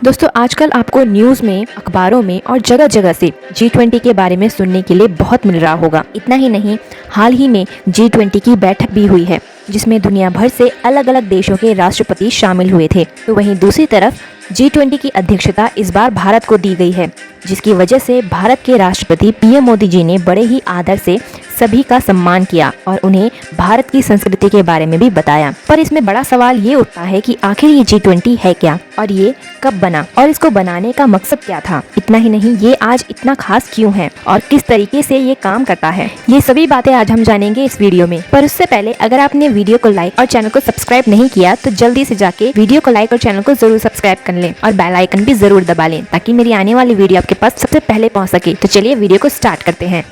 दोस्तों आजकल आपको न्यूज़ में, अखबारों में और जगह जगह से G20 के बारे में सुनने के लिए बहुत मिल रहा होगा। इतना ही नहीं, हाल ही में G20 की बैठक भी हुई है जिसमें दुनिया भर से अलग अलग देशों के राष्ट्रपति शामिल हुए थे। तो वहीं दूसरी तरफ G20 की अध्यक्षता इस बार भारत को दी गई है, जिसकी वजह से भारत के राष्ट्रपति पीएम मोदी जी ने बड़े ही आदर से सभी का सम्मान किया और उन्हें भारत की संस्कृति के बारे में भी बताया। पर इसमें बड़ा सवाल ये उठता है कि आखिर ये G20 है क्या और ये कब बना और इसको बनाने का मकसद क्या था। इतना ही नहीं, ये आज इतना खास क्यों है और किस तरीके से ये काम करता है, ये सभी बातें आज हम जानेंगे इस वीडियो में। पर उससे पहले अगर आपने वीडियो को लाइक और चैनल को सब्सक्राइब नहीं किया तो जल्दी से जाके वीडियो को लाइक और चैनल को जरूर सब्सक्राइब कर लें और बेल आइकन भी जरूर दबा लें ताकि मेरी आने वाली वीडियो आपके पास सबसे पहले पहुंच सके। तो चलिए वीडियो को स्टार्ट करते हैं।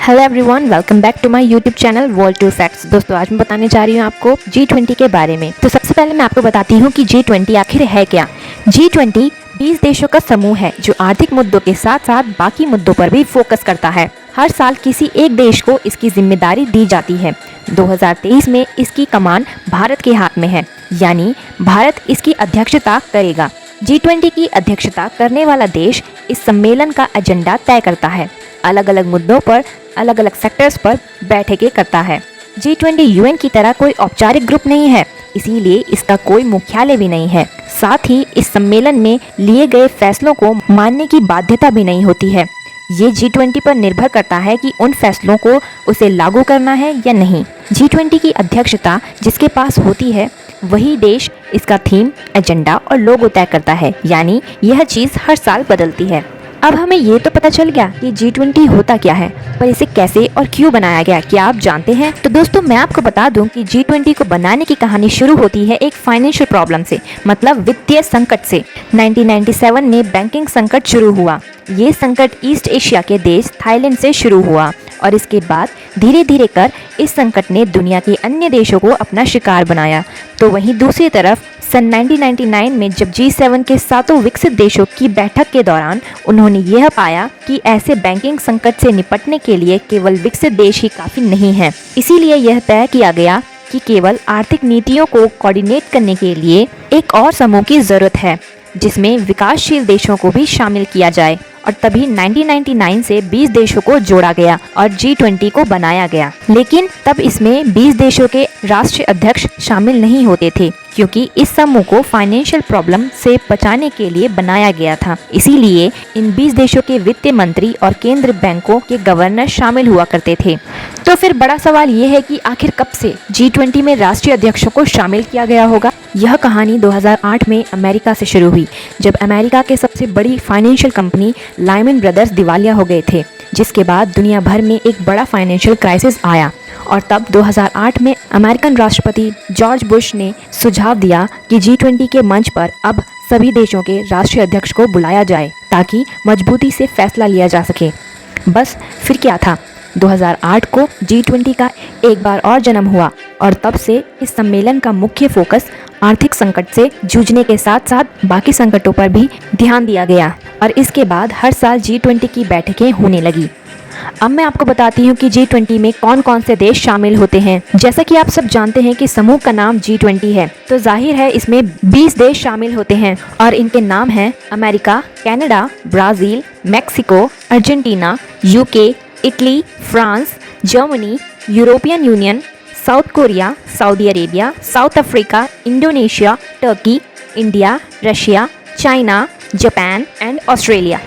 Hello everyone, welcome back to my YouTube channel world to facts. दोस्तों आज मैं बताने जा रही हूँ आपको G20 के बारे में। तो सबसे पहले मैं आपको बताती हूँ कि G20 आखिर है क्या। G20 20 देशों का समूह है जो आर्थिक मुद्दों के साथ साथ बाकी मुद्दों पर भी फोकस करता है। हर साल किसी एक देश को इसकी जिम्मेदारी दी जाती है। 2023 में इसकी कमान भारत के हाथ में है, यानी भारत इसकी अध्यक्षता करेगा। G20 की अध्यक्षता करने वाला देश इस सम्मेलन का एजेंडा तय करता है, अलग अलग मुद्दों पर अलग अलग सेक्टर्स पर बैठकें करता है। G20 यूएन की तरह कोई औपचारिक ग्रुप नहीं है, इसीलिए इसका कोई मुख्यालय भी नहीं है। साथ ही इस सम्मेलन में लिए गए फैसलों को मानने की बाध्यता भी नहीं होती है। ये G20 पर निर्भर करता है कि उन फैसलों को उसे लागू करना है या नहीं। G20 की अध्यक्षता जिसके पास होती है वही देश इसका थीम, एजेंडा और लोगो तय करता है, यानी यह चीज़ हर साल बदलती है। अब हमें ये तो पता चल गया कि G20 होता क्या है, पर इसे कैसे और क्यों बनाया गया, क्या आप जानते हैं? तो दोस्तों मैं आपको बता दूं कि G20 को बनाने की कहानी शुरू होती है एक फाइनेंशियल प्रॉब्लम से, मतलब वित्तीय संकट से। 1997 में बैंकिंग संकट शुरू हुआ। ये संकट ईस्ट एशिया के देश थाईलैंड से शुरू हुआ और इसके बाद धीरे धीरे कर इस संकट ने दुनिया के अन्य देशों को अपना शिकार बनाया। तो वहीं दूसरी तरफ सन 1999 में जब G7 के 7 विकसित देशों की बैठक के दौरान उन्होंने यह पाया कि ऐसे बैंकिंग संकट से निपटने के लिए केवल विकसित देश ही काफ़ी नहीं हैं। इसीलिए यह तय किया गया कि केवल आर्थिक नीतियों को कोऑर्डिनेट करने के लिए एक और समूह की ज़रूरत है जिसमें विकासशील देशों को भी शामिल किया जाए। और तभी 1999 से 20 देशों को जोड़ा गया और G20 को बनाया गया। लेकिन तब इसमें 20 देशों के राष्ट्रीय अध्यक्ष शामिल नहीं होते थे, क्योंकि इस समूह को फाइनेंशियल प्रॉब्लम से बचाने के लिए बनाया गया था। इसीलिए इन 20 देशों के वित्त मंत्री और केंद्र बैंकों के गवर्नर शामिल हुआ करते थे। तो फिर बड़ा सवाल ये है कि आखिर कब से G20 में राष्ट्रीय अध्यक्षों को शामिल किया गया होगा। यह कहानी 2008 में अमेरिका से शुरू हुई, जब अमेरिका के सबसे बड़ी फाइनेंशियल कंपनी लाइमन ब्रदर्स दिवालिया हो गए थे, जिसके बाद दुनिया भर में एक बड़ा फाइनेंशियल क्राइसिस आया। और तब 2008 में अमेरिकन राष्ट्रपति जॉर्ज बुश ने सुझाव दिया कि G20 के मंच पर अब सभी देशों के राष्ट्रीय अध्यक्ष को बुलाया जाए ताकि मजबूती से फैसला लिया जा सके। बस फिर क्या था, 2008 को G20 का एक बार और जन्म हुआ और तब से इस सम्मेलन का मुख्य फोकस आर्थिक संकट से जूझने के साथ साथ बाकी संकटों पर भी ध्यान दिया गया और इसके बाद हर साल G20 की बैठकें होने लगी। अब मैं आपको बताती हूँ कि G20 में कौन कौन से देश शामिल होते हैं। जैसा कि आप सब जानते हैं कि समूह का नाम G20 है, तो जाहिर है इसमें 20 देश शामिल होते हैं और इनके नाम हैं America, Canada, Brazil, Mexico, Argentina, UK, Italy, France, Germany, European union, south Korea, Saudi Arabia, south Africa, Indonesia, Turkey, India, Russia, China, Japan and Australia.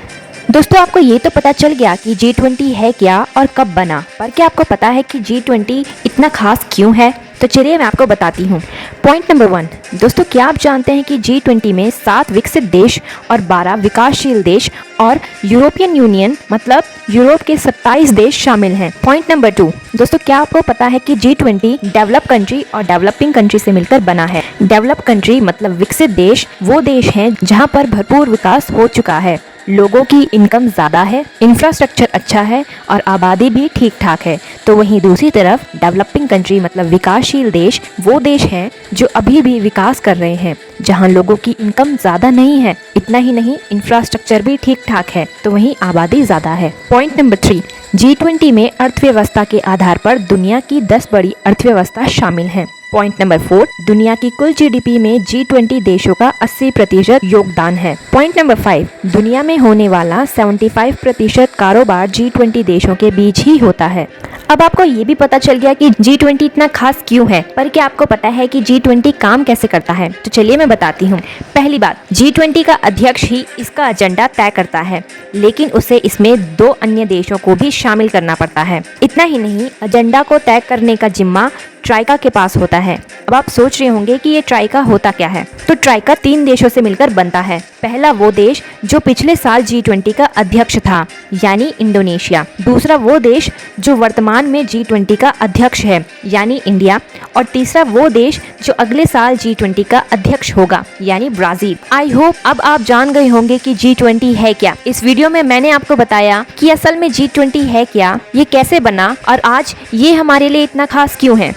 दोस्तों आपको ये तो पता चल गया कि G20 है क्या और कब बना, पर क्या आपको पता है कि G20 इतना खास क्यों है? तो चलिए मैं आपको बताती हूँ। पॉइंट नंबर 1, दोस्तों क्या आप जानते हैं कि G20 में 7 विकसित देश और 12 विकासशील देश और यूरोपियन यूनियन मतलब यूरोप के 27 देश शामिल हैं। पॉइंट नंबर 2, दोस्तों क्या आपको पता है कि G20 डेवलप कंट्री और डेवलपिंग कंट्री से मिलकर बना है। डेवलप कंट्री मतलब विकसित देश वो देश हैं जहाँ पर भरपूर विकास हो चुका है, लोगों की इनकम ज़्यादा है, इंफ्रास्ट्रक्चर अच्छा है और आबादी भी ठीक ठाक है। तो वहीं दूसरी तरफ डेवलपिंग कंट्री मतलब विकासशील देश वो देश हैं जो अभी भी विकास कर रहे हैं, जहां लोगों की इनकम ज़्यादा नहीं है, इतना ही नहीं इंफ्रास्ट्रक्चर भी ठीक ठाक है, तो वहीं आबादी ज़्यादा है। पॉइंट नंबर 3, G20 में अर्थव्यवस्था के आधार पर दुनिया की 10 बड़ी अर्थव्यवस्था शामिल हैं। पॉइंट नंबर 4, दुनिया की कुल जीडीपी में G20 देशों का 80% योगदान है। पॉइंट नंबर 5, दुनिया में होने वाला 75% कारोबार G20 देशों के बीच ही होता है। अब आपको ये भी पता चल गया कि G20 इतना खास क्यों है, पर क्या आपको पता है कि G20 काम कैसे करता है? तो चलिए मैं बताती हूँ। पहली बात, G20 का अध्यक्ष ही इसका एजेंडा तय करता है, लेकिन उसे इसमें 2 अन्य देशों को भी शामिल करना पड़ता है। इतना ही नहीं, एजेंडा को तय करने का जिम्मा ट्राइका के पास होता है। अब आप सोच रहे होंगे कि ये ट्राइका होता क्या है? तो ट्राइका 3 देशों से मिलकर बनता है। पहला वो देश जो पिछले साल G20 का अध्यक्ष था, यानी इंडोनेशिया। दूसरा वो देश जो वर्तमान में G20 का अध्यक्ष है, यानी इंडिया। और तीसरा वो देश जो अगले साल G20 का अध्यक्ष होगा, यानी ब्राजील। आई होप अब आप जान गए होंगे कि G20 है क्या। इस वीडियो में मैंने आपको बताया कि असल में G20 है क्या, ये कैसे बना और आज ये हमारे लिए इतना खास क्यों है।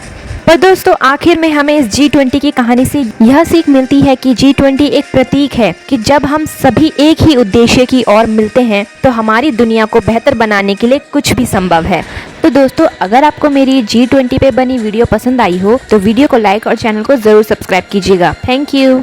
पर दोस्तों, आखिर में हमें इस G20 की कहानी से यह सीख मिलती है कि G20 एक प्रतीक है कि जब हम सभी एक ही उद्देश्य की ओर मिलते हैं तो हमारी दुनिया को बेहतर बनाने के लिए कुछ भी संभव है। तो दोस्तों, अगर आपको मेरी G20 पे बनी वीडियो पसंद आई हो तो वीडियो को लाइक और चैनल को जरूर सब्सक्राइब कीजिएगा। Thank you.